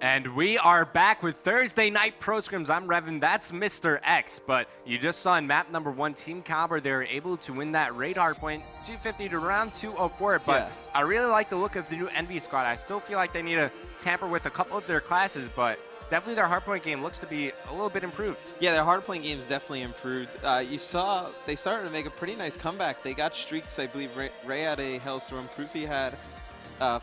And we are back with Thursday Night Pro Scrims. I'm Revan, that's Mr. X. But you just saw in map number 1, Team Kaliber, they were able to win that raid hardpoint, 250 to round 204. But yeah, I really like the look of the new EnVyus squad. I still feel like they need to tamper with a couple of their classes, but definitely their hardpoint game looks to be a little bit improved. Yeah, their hardpoint game is definitely improved. You saw they started to make a pretty nice comeback. They got streaks, I believe. Ray had a Hellstorm, Proofy had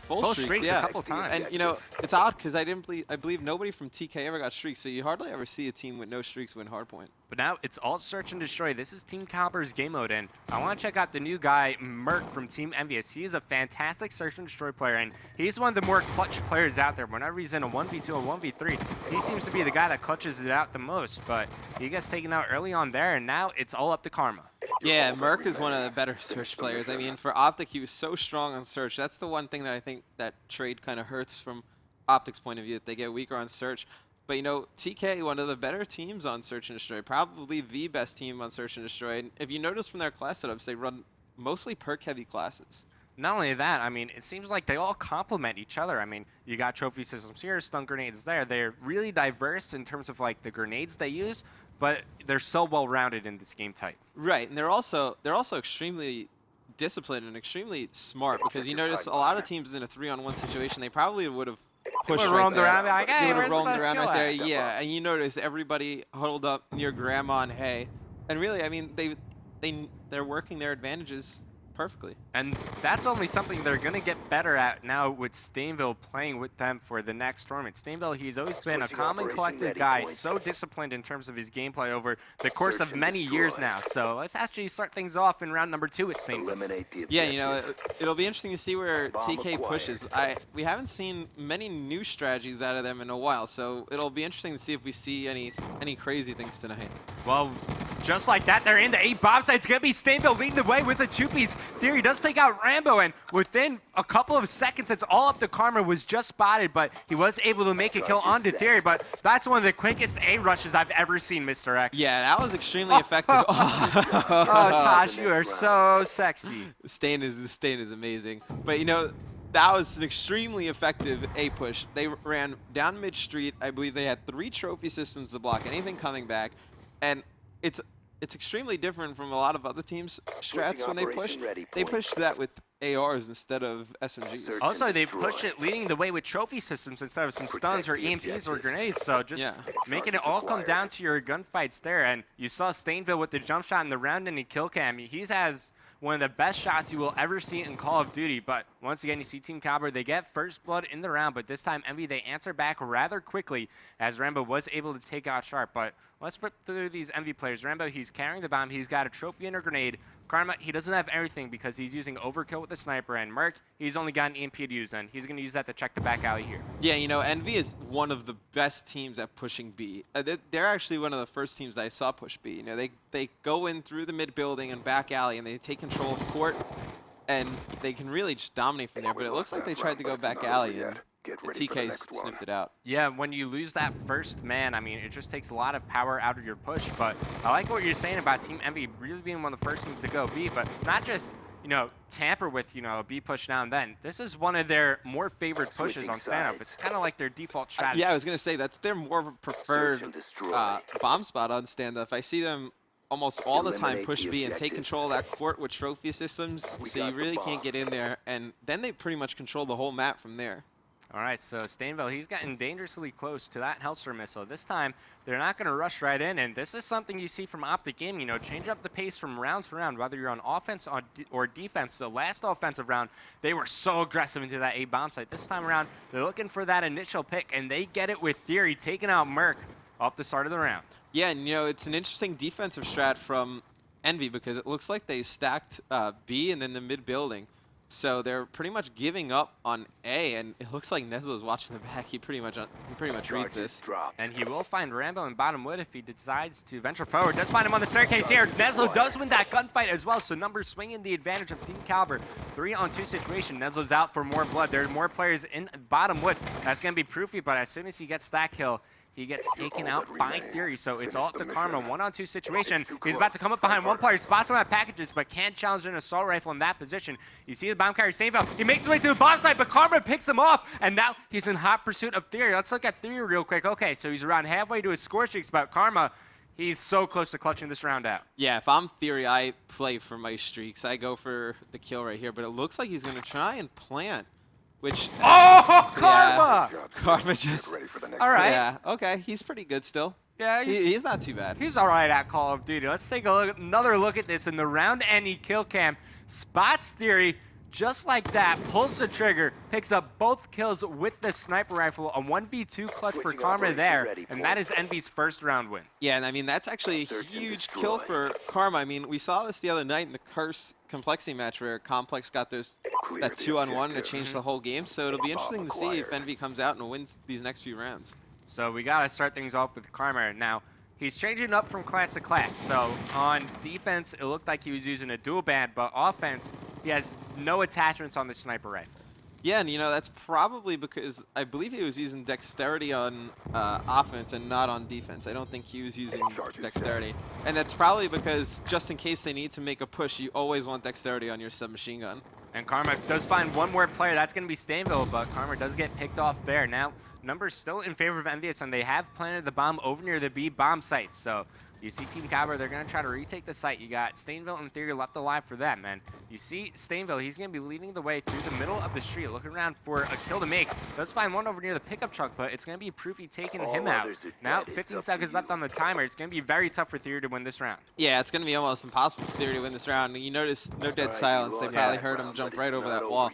full streaks, yeah, a couple times. And you know, it's odd because I believe nobody from TK ever got streaks, so you hardly ever see a team with no streaks win hardpoint. But now it's all search and destroy. This is Team Kaliber's game mode, and I want to check out the new guy, Merc from Team EnVyus. He is a fantastic search and destroy player, and he's one of the more clutch players out there. Whenever he's in a 1v2 or 1v3, he seems to be the guy that clutches it out the most, but he gets taken out early on there, and now it's all up to Karma. Yeah, Merc is one of the better search players. I mean, for Optic, he was so strong on search. That's the one thing that I think that trade kind of hurts from Optic's point of view, that they get weaker on search. But, you know, TK, one of the better teams on search and destroy, probably the best team on search and destroy. And if you notice from their class setups, they run mostly perk-heavy classes. Not only that, I mean, it seems like they all complement each other. I mean, you got trophy systems here, stun grenades there. They're really diverse in terms of, like, the grenades they use, but they're so well-rounded in this game type. Right, and they're also extremely disciplined and extremely smart, because you notice a lot of teams in a 3-on-1 situation, they probably would have pushed right there. Around, like, hey, they would have roamed around right there, yeah. And you notice everybody huddled up near Grandma and Hay, and really, I mean, they're working their advantages perfectly. And that's only something they're going to get better at now with Stainville playing with them for the next tournament. Stainville, he's always been a calm and collected guy, so disciplined in terms of his gameplay over the course of many years now. So let's actually start things off in round number 2 with Stainville. Yeah, you know, it'll be interesting to see where TK pushes. We haven't seen many new strategies out of them in a while, so it'll be interesting to see if we see any crazy things tonight. Well, just like that, they're in the 8 bomb sites. It's going to be Stainville leading the way with a 2-piece. Theory does take out Rambo, and within a couple of seconds, it's all up to Karma. Was just spotted, but he was able to make a kill onto Theory. But that's one of the quickest A rushes I've ever seen, Mr. X. Yeah, that was extremely effective. Oh, Tosh, you are so sexy. Stain is amazing. But, you know, that was an extremely effective A push. They ran down mid-street. I believe they had 3 trophy systems to block anything coming back. And it's extremely different from a lot of other teams' strats when they push. They push that with ARs instead of SMGs. Also, they pushed it leading the way with trophy systems instead of some stuns or EMPs or grenades. So just making it all come down to your gunfights there. And you saw Stainville with the jump shot in the round-ending kill cam. He has one of the best shots you will ever see in Call of Duty. But once again, you see Team Kaliber, they get first blood in the round, but this time Envy, they answer back rather quickly as Rambo was able to take out Sharp. But let's flip through these Envy players. Rambo, he's carrying the bomb. He's got a trophy and a grenade. Karma, he doesn't have everything because he's using overkill with the sniper. And Merc, he's only got an EMP to use, and he's going to use that to check the back alley here. Yeah, you know, Envy is one of the best teams at pushing B. They're actually one of the first teams that I saw push B. You know, they go in through the mid building and back alley, and they take control of court, and they can really just dominate from there. But it looks like they tried to go back alley, and TK snipped it out. Yeah, when you lose that first man, I mean, it just takes a lot of power out of your push. But I like what you're saying about Team Envy really being one of the first teams to go B, but not just, you know, tamper with, you know, a B push now and then. This is one of their more favorite pushes on stand-up. It's kind of like their default strategy. Yeah, I was going to say, that's their more preferred bomb spot on stand-up. I see them almost all the time push B and take control of that court with trophy systems, so you really can't get in there. And then they pretty much control the whole map from there. All right, so Stainville, he's gotten dangerously close to that Hellstorm missile. This time, they're not going to rush right in, and this is something you see from Optic Gaming. You know, change up the pace from round to round, whether you're on offense or defense. The last offensive round, they were so aggressive into that A bomb site. This time around, they're looking for that initial pick, and they get it with Theory, taking out Merc off the start of the round. Yeah, and you know, it's an interesting defensive strat from Envy because it looks like they stacked B and then the mid building. So they're pretty much giving up on A, and it looks like Nezlo's watching the back. He pretty much reads this. And he will find Rambo in bottom wood if he decides to venture forward. Does find him on the staircase here. Nezlo does win that gunfight as well, so numbers swinging the advantage of Team Kaliber. 3-on-2 situation. Nezlo's out for more blood. There are more players in bottom wood. That's going to be Proofy, but as soon as he gets that kill, he gets taken out by Theory, so it's all up to Karma. 1-on-2 situation. He's about to come up behind one player, spots him at packages, but can't challenge an assault rifle in that position. You see the bomb carrier Steinfeld. He makes his way to the bomb site, but Karma picks him off, and now he's in hot pursuit of Theory. Let's look at Theory real quick. Okay, so he's around halfway to his score streaks, but Karma, he's so close to clutching this round out. Yeah, if I'm Theory, I play for my streaks. I go for the kill right here, but it looks like he's going to try and plant. Which, oh, Karma! Yeah, Karma just, all right. Yeah, okay, he's pretty good still. Yeah, he's not too bad. He's all right at Call of Duty. Let's take a look, another look at this in the round-ending kill cam. Spots Theory just like that, pulls the trigger, picks up both kills with the sniper rifle. A 1v2 clutch for Karma there, and that is EnVy's first round win. Yeah, and I mean, that's actually a huge kill for Karma. I mean, we saw this the other night in the Curse Complexity match where Complex got that 2-on-1 to change the whole game, so it'll be interesting to see if EnVy comes out and wins these next few rounds. So we got to start things off with Karma. Now, he's changing up from class to class. So on defense, it looked like he was using a dual band, but offense, he has no attachments on the sniper rifle. Yeah, and you know, that's probably because I believe he was using dexterity on offense and not on defense. I don't think he was using dexterity. And that's probably because just in case they need to make a push, you always want dexterity on your submachine gun. And Karma does find one more player. That's going to be Stainville, but Karma does get picked off there. Now, numbers still in favor of EnVyus, and they have planted the bomb over near the B bomb site. So you see Team Kaliber, they're going to try to retake the site. You got Stainville and Theory left alive for them. And you see Stainville, he's going to be leading the way through the middle of the street, looking around for a kill to make. Does find one over near the pickup truck, but it's going to be Proofy taking him out. Now, 15 seconds left on the timer. It's going to be very tough for Theory to win this round. Yeah, it's going to be almost impossible for Theory to win this round. You notice no dead silence. They probably heard him jump right over that wall.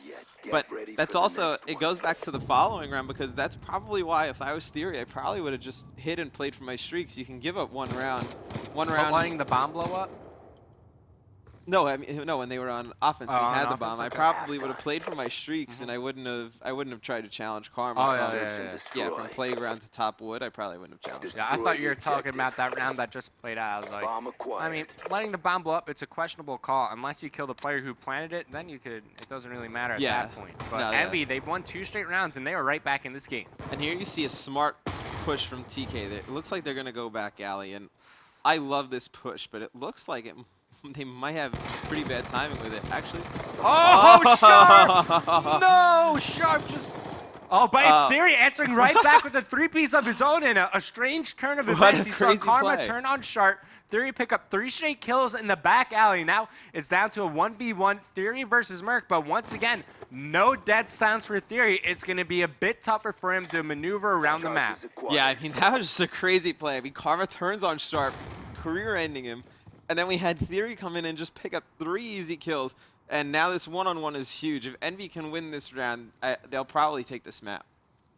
But that's also, it goes back to the following round, because that's probably why if I was Theory, I probably would have just hit and played for my streaks. You can give up one round. But letting the bomb blow up? No, I mean, no, when they were on offense, we had the bomb. I probably would have played for my streaks, and I wouldn't have tried to challenge Karma. Yeah, from playground to top wood, I probably wouldn't have challenged. Yeah, I thought you were talking about that round that just played out. I was like, I mean, letting the bomb blow up, it's a questionable call. Unless you kill the player who planted it, then you could. It doesn't really matter at that point. But EnVy, they've won 2 straight rounds, and they are right back in this game. And here you see a smart push from TK. It looks like they're going to go back alley, and I love this push, but it looks like they might have pretty bad timing with it, actually. Oh, Sharp! No, Sharp just... Oh, but it's Theory answering right back with a 3-piece of his own in a strange turn of events. He saw Karma turn on Sharp. Theory pick up 3 straight kills in the back alley. Now it's down to a 1v1 Theory versus Merc, but once again, no dead silence for Theory. It's going to be a bit tougher for him to maneuver around the map. Yeah, I mean, that was just a crazy play. I mean, Karma turns on Sharp, career-ending him. And then we had Theory come in and just pick up 3 easy kills. And now this one-on-one is huge. If EnVy can win this round, they'll probably take this map.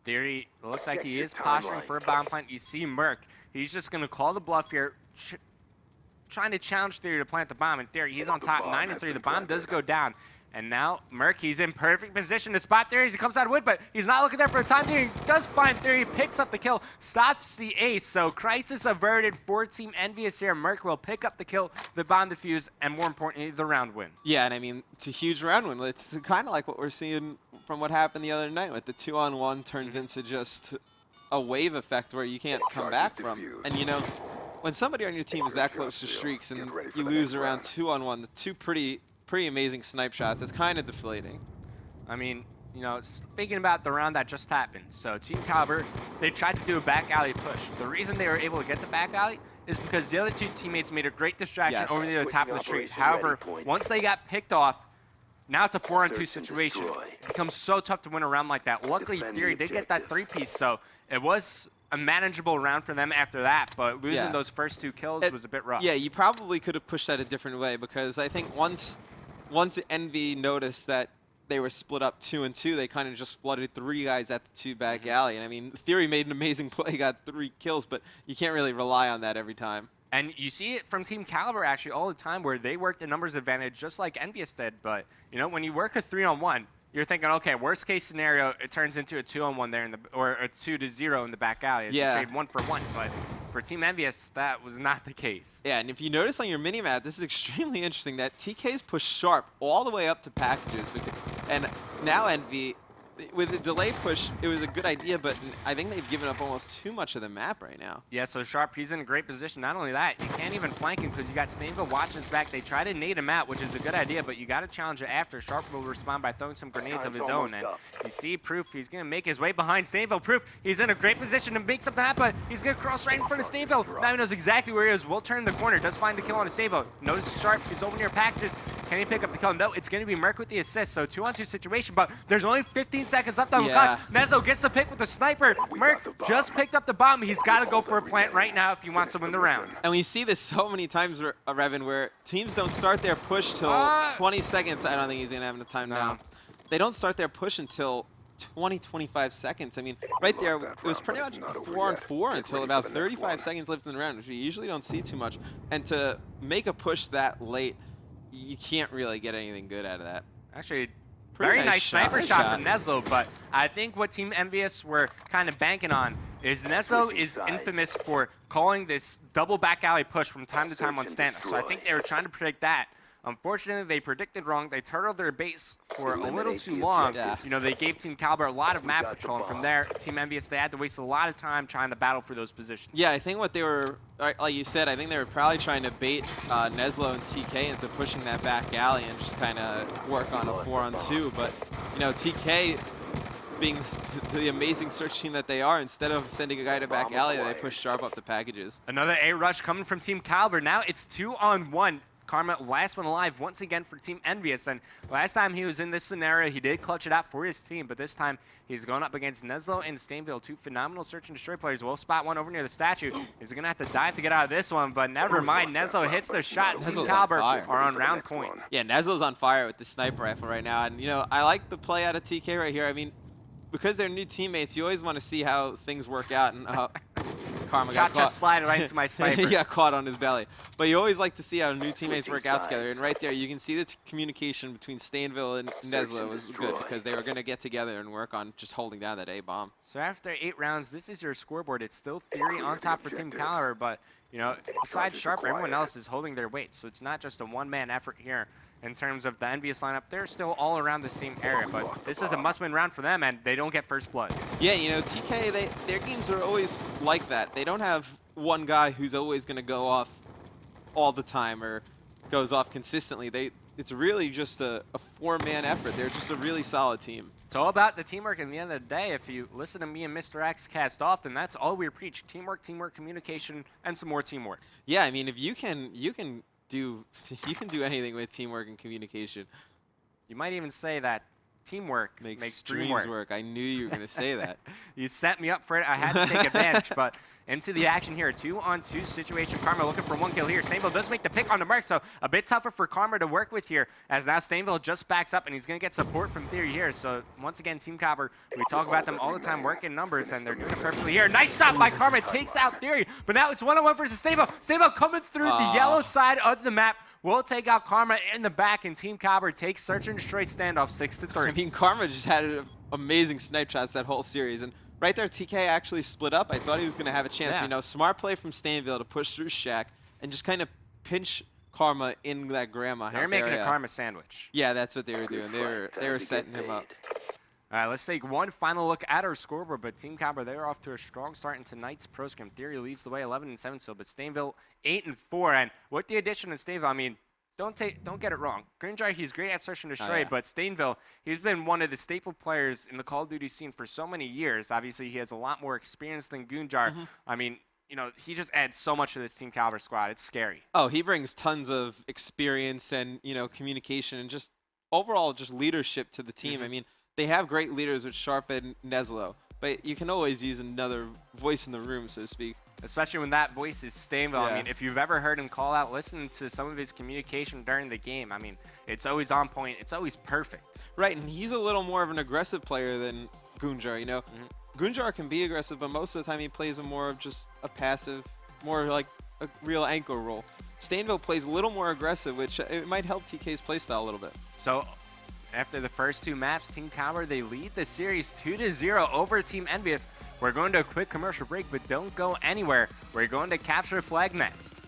Theory looks like he is posturing for a bomb plant. You see Merc. He's just going to call the bluff here, trying to challenge Theory to plant the bomb. And Theory, he's on top 9-3. The bomb does go down. And now Merc, he's in perfect position to spot Theory as he comes out of wood, but he's not looking there for a time. Theory does find Theory, picks up the kill, stops the ace. So crisis averted for Team EnVyus here. Merc will pick up the kill, the bomb defuse, and more importantly, the round win. Yeah, and I mean, it's a huge round win. It's kind of like what we're seeing from what happened the other night with the 2-on-1 turns into just a wave effect where you can't come back from. And you know, when somebody on your team is that close to streaks and you lose around 2-on-1, the 2 pretty amazing snipe shots, it's kind of deflating. I mean, you know, speaking about the round that just happened, so Team Kaliber, they tried to do a back alley push. The reason they were able to get the back alley is because the other 2 teammates made a great distraction over near the top of the street. However, once they got picked off, now it's a 4-on-2 situation. It becomes so tough to win a round like that. Luckily, Theory did get that 3-piece, so it was a manageable round for them after that, but losing those first 2 kills was a bit rough. Yeah, you probably could have pushed that a different way, because I think once EnVy noticed that they were split up 2-2, they kind of just flooded 3 guys at the 2 back alley. And I mean, Theory made an amazing play, got 3 kills, but you can't really rely on that every time. And you see it from Team Kaliber actually all the time, where they work the numbers advantage just like EnVyus did. But you know, when you work a 3-on-1, you're thinking, okay, worst case scenario, it turns into a 2-on-1 there, or a 2-0 in the back alley. As you trade 1 for 1. But for Team EnVyus, that was not the case. Yeah, and if you notice on your mini-map, this is extremely interesting that TK's pushed Sharp all the way up to packages. And now EnVy, with the delay push, it was a good idea, but I think they've given up almost too much of the map right now. Yeah, so Sharp, he's in a great position. Not only that, you can't even flank him because you got Stanville watching his back. They try to nade him out, which is a good idea, but you got to challenge it after. Sharp will respond by throwing some grenades of his own. And you see Proof, he's going to make his way behind Stanville. Proof, he's in a great position to make something happen. He's going to cross right in front of Stanville. Now he knows exactly where he is. Will turn the corner. Does find the kill on his Stanville. Notice Sharp, he's over near packages. Can he pick up the kill? No, it's going to be Merc with the assist. So 2-on-2 situation, but there's only 15 seconds left on the clock. Nezzo gets the pick with the sniper. Merc just picked up the bomb. He's got to go for a plant right now if he wants to win the round. And we see this so many times, Revan, where teams don't start their push till 20 seconds. I don't think he's going to have enough time now. They don't start their push until 25 seconds. I mean, right there, it was pretty much 4-on-4 until about 35 seconds left in the round, which we usually don't see too much. And to make a push that late, you can't really get anything good out of that. Actually, very nice sniper shot from Nezlo, but I think what Team EnVyus were kind of banking on is Nezlo is infamous for calling this double back alley push from time to time on standoff. So I think they were trying to predict that. Unfortunately, they predicted wrong. They turtled their base for a little too long. You know, they gave Team Kaliber a lot of map control, and from there, Team EnVyus, they had to waste a lot of time trying to battle for those positions. Yeah, I think what they were, like you said, I think they were probably trying to bait Nezlo and TK into pushing that back alley and just kind of work on a 4-on-2. But, you know, TK, being the amazing search team that they are, instead of sending a guy to back alley, they push Sharp up the packages. Another A rush coming from Team Kaliber. Now it's 2-on-1. Karma, last one alive once again for Team EnVyus, and last time he was in this scenario, he did clutch it out for his team, but this time he's going up against Nezlo and Stanville, two phenomenal search and destroy players. We'll spot one over near the statue. He's going to have to dive to get out of this one, but never mind. Nezlo hits the shot. Team Kaliber are on round point. Yeah, Nezlo's on fire with the sniper rifle right now, and you know, I like the play out of TK right here. I mean, because they're new teammates, you always want to see how things work out, and Karma got caught. Slide right into my sniper. He got caught on his belly. But you always like to see how new teammates work out together. And right there, you can see the communication between Stanville and Nezlo was good because they were going to get together and work on just holding down that A-bomb. So after 8 rounds, this is your scoreboard. It's still Theory on top for Team Kaliber, but you know, besides Sharp, everyone else is holding their weight. So it's not just a one-man effort here. In terms of the EnVyus lineup, they're still all around the same area, but this is a must-win round for them, and they don't get first blood. Yeah, you know, TK, their games are always like that. They don't have one guy who's always going to go off all the time or goes off consistently. It's really just a 4-man effort. They're just a really solid team. It's all about the teamwork. At the end of the day, if you listen to me and Mr. X cast often, that's all we preach: teamwork, teamwork, communication, and some more teamwork. Yeah, I mean, if you can do anything with teamwork and communication. You might even say that teamwork makes dreams work. I knew you were going to say that. You set me up for it. I had to take advantage, but into the action here. 2-on-2 situation. Karma looking for 1 kill here. Stanville does make the pick on the mark, so a bit tougher for Karma to work with here, as now Stanville just backs up, and he's going to get support from Theory here. So once again, Team Kaliber, we talk about them all the time, working numbers, and they're doing it perfectly here. Nice shot by Karma, takes out Theory, but now it's 1-on-1 versus Stanville. Stanville coming through the yellow side of the map. We'll take out Karma in the back, and Team Kaliber takes search and destroy standoff 6-3. I mean, Karma just had amazing snipe shots that whole series, and right there, TK actually split up. I thought he was going to have a chance. Yeah. You know, smart play from Stanville to push through Shaq and just kind of pinch Karma in that grandma house area. They're making a Karma sandwich. Yeah, that's what they were doing. They were setting him up. All right, let's take one final look at our scoreboard, but Team Kaliber, they're off to a strong start in tonight's pro scrim. Theory leads the way 11-7 still, but Stanville 8-4, and with the addition of Stanville, I mean, don't get it wrong. Grinjar, he's great at search and destroy, but Stanville, he's been one of the staple players in the Call of Duty scene for so many years. Obviously, he has a lot more experience than Gunjar. I mean, you know, he just adds so much to this Team Kaliber squad. It's scary. Oh, he brings tons of experience and, you know, communication and just overall just leadership to the team. I mean, they have great leaders with Sharp and Nezlo, but you can always use another voice in the room, so to speak. Especially when that voice is Stanville. I mean, if you've ever heard him call out, listen to some of his communication during the game. I mean, it's always on point. It's always perfect. Right, and he's a little more of an aggressive player than Gunjar, you know. Gunjar can be aggressive, but most of the time he plays a more of just a passive, more like a real anchor role. Stanville plays a little more aggressive, which it might help TK's playstyle a little bit. So after the first 2 maps, Team Kaliber, they lead the series 2-0 over Team EnVyus. We're going to a quick commercial break, but don't go anywhere. We're going to capture flag next.